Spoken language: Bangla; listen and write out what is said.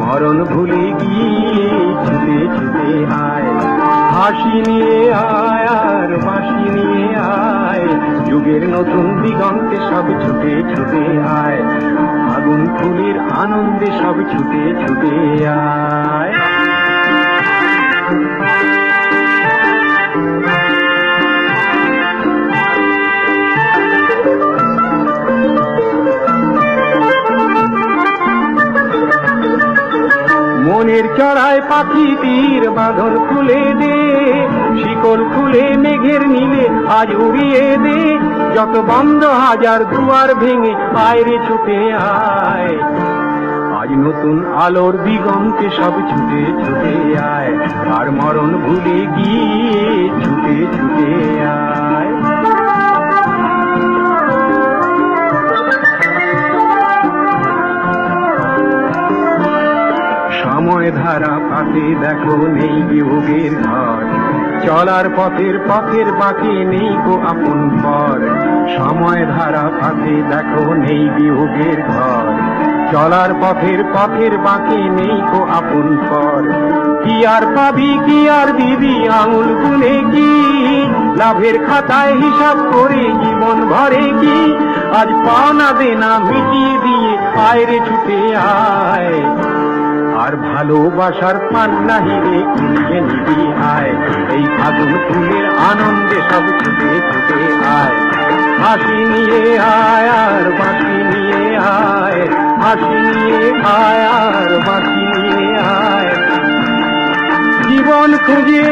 মরণ ভুলে গিয়ে ছুটে ছুটে আয়, হাসি নিয়ে আয় আর বাঁশি নিয়ে আয়, যুগের নতুন দিগন্তে সব ছুটে ছুটে আয়, আগুন ফুলের আনন্দে সব ছুটে ছুটে আয়। মনের চড়ায় পাখি তীর বাঁধন খুলে দে, শিকল খুলে মেঘের নীলে আজ উড়িয়ে দে, যত বন্ধ হাজার দুয়ার ভেঙে আয় রে ছুটে আয়, আজ নতুন আলোর দিগন্তে সব ছুটে ছুটে আয়, আর মরণ ভুলে গিয়ে ছুটে ছুটে আয়। সময় ধারা পাতে দেখো নেই বিয়োগের ঘর, চলার পথের পথের বাকি নেই গো আপন পর, সময় ধারা পাতে দেখো নেই বিয়োগের ঘর, চলার পথের পথের বাকি নেই গো আপন পর, কি আর পাবি কি আর দিবি আঙুল গুনে কি, লাভের খাতায় হিসাব করে জীবন ভরে কি, আজ পাওনা দেনা মিটিয়ে দিয়ে আয় রে ছুটে আয়, আর ভালোবাসার পান্না হিরে কিনে নিবি আয়, এই ফাগুন ফুলের আনন্দে সব ছুটে ছুটে আয়, হাসি নিয়ে আয় আর বাঁশি নিয়ে আয়, হাসি নিয়ে আয় আর বাঁশি নিয়ে আয়, জীবন খুঁজে